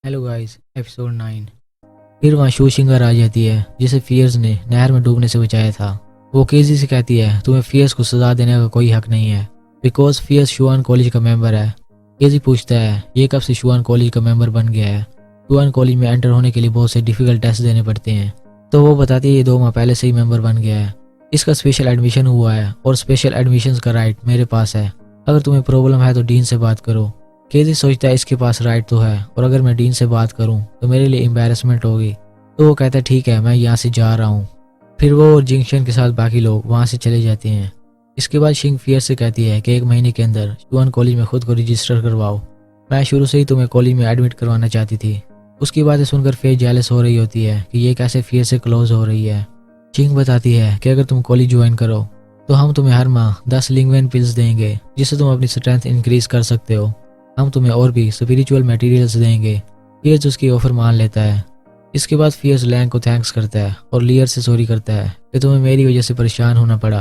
Hello guys, episode 9। फिर वहाँ शू शिंगर आ जाती है जिसे फियर्स ने नहर में डूबने से बचाया था। वो केजी से कहती है तुम्हें फियर्स को सजा देने का कोई हक नहीं है बिकॉज फियर्स शुआन कॉलेज का मेंबर है। केजी पूछता है ये कब से शुआन कॉलेज का मेंबर बन गया है। शुआन कॉलेज में एंटर होने के लिए बहुत से डिफिकल्ट टेस्ट देने पड़ते हैं, तो वो बताती है ये 2 माह पहले से ही मेंबर बन गया है। इसका स्पेशल एडमिशन हुआ है और स्पेशल एडमिशन का राइट मेरे पास है। अगर तुम्हें प्रॉब्लम है तो डीन से बात करो। केजी सोचता है इसके पास राइट तो है और अगर मैं डीन से बात करूं तो मेरे लिए एम्बैरेसमेंट होगी, तो वो कहता है ठीक है मैं यहाँ से जा रहा हूँ। फिर वो और जिंगशन के साथ बाकी लोग वहाँ से चले जाते हैं। इसके बाद शिंग फियर से कहती है कि 1 महीने के अंदर शुआन कॉलेज में खुद को रजिस्टर करवाओ। मैं शुरू से ही तुम्हें कॉलेज में एडमिट करवाना चाहती थी। उसकी बातें सुनकर फेस जेलस हो रही होती है कि ये कैसे फियर से क्लोज हो रही है। शिंग बताती है कि अगर तुम कॉलेज ज्वाइन करो तो हम तुम्हें हर माह 10 लिंगवेन पिल्स देंगे जिससे तुम अपनी स्ट्रेंथ इंक्रीज कर सकते हो। हम तुम्हें और भी स्पिरिचुअल मटेरियल्स देंगे। फियर्स उसकी ऑफर मान लेता है। इसके बाद फियर्स लैंग को थैंक्स करता है और लियर से सॉरी करता है कि तुम्हें मेरी वजह से परेशान होना पड़ा।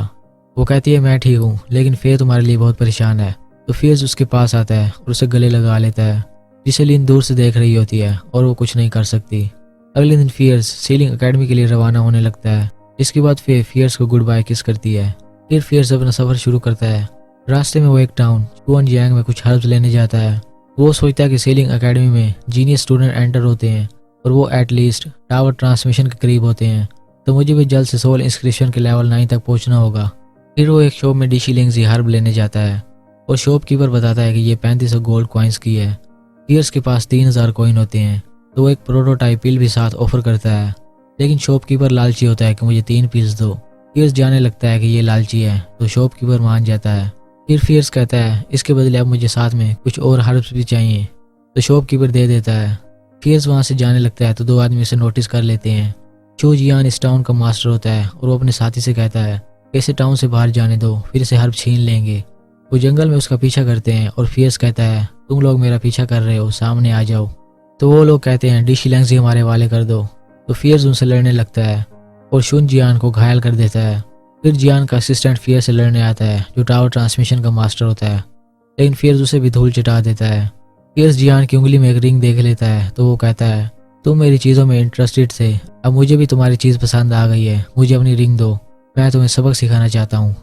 वो कहती है मैं ठीक हूँ लेकिन फेयर तुम्हारे लिए बहुत परेशान है। तो फियर्स उसके पास आता है और उसे गले लगा लेता है, जिसे लिन दूर से देख रही होती है और वो कुछ नहीं कर सकती। अगले दिन फियर्स सेलिंग एकेडमी के लिए रवाना होने लगता है। इसके बाद फियर्स को गुड बाय किस करती है। फिर फियर्स अपना सफर शुरू करता है। रास्ते में वो एक टाउन शुआनजियांग में कुछ हर्ब्स लेने जाता है। वो सोचता है कि सेलिंग एकेडमी में जीनियस स्टूडेंट एंटर होते हैं और वो एटलीस्ट टावर ट्रांसमिशन के करीब होते हैं, तो मुझे भी जल्द से सोल इंस्क्रिप्शन के लेवल 9 तक पहुंचना होगा। फिर वो एक शॉप में डिशीलिंग्स हर्ब लेने जाता है और शॉपकीपर बताता है कि ये 3500 गोल्ड कॉइन्स की है। फियर्स के पास 3000 कॉइन होते हैं, तो वो एक प्रोटोटाइप पिल भी साथ ऑफर करता है, लेकिन शॉपकीपर लालची होता है कि मुझे 3 पिल्स दो। फियर्स जाने लगता है कि ये लालची है, तो शॉपकीपर मान जाता है। फिर फियर्स कहता है इसके बदले अब मुझे साथ में कुछ और हर्ब्स भी चाहिए, तो शॉपकीपर दे देता है। फियर्स वहाँ से जाने लगता है तो 2 आदमी उसे नोटिस कर लेते हैं। शू जियान इस टाउन का मास्टर होता है और वो अपने साथी से कहता है इसे टाउन से बाहर जाने दो, फिर से हर्ब छीन लेंगे। वो जंगल में उसका पीछा करते हैं और फियर्स कहता है तुम लोग मेरा पीछा कर रहे हो, सामने आ जाओ। तो वो लोग कहते हैं डिशीलिंग्स ही हमारे वाले कर दो। तो फियर्स उनसे लड़ने लगता है और शुन जियान को घायल कर देता है। फिर जियान का असिस्टेंट फियर से लड़ने आता है जो टावर ट्रांसमिशन का मास्टर होता है, लेकिन फियर्स उसे भी धूल चटा देता है। फियर्स जियान की उंगली में एक रिंग देख लेता है, तो वो कहता है तुम मेरी चीज़ों में इंटरेस्टेड थे, अब मुझे भी तुम्हारी चीज़ पसंद आ गई है, मुझे अपनी रिंग दो, मैं तुम्हें सबक सिखाना चाहता हूँ।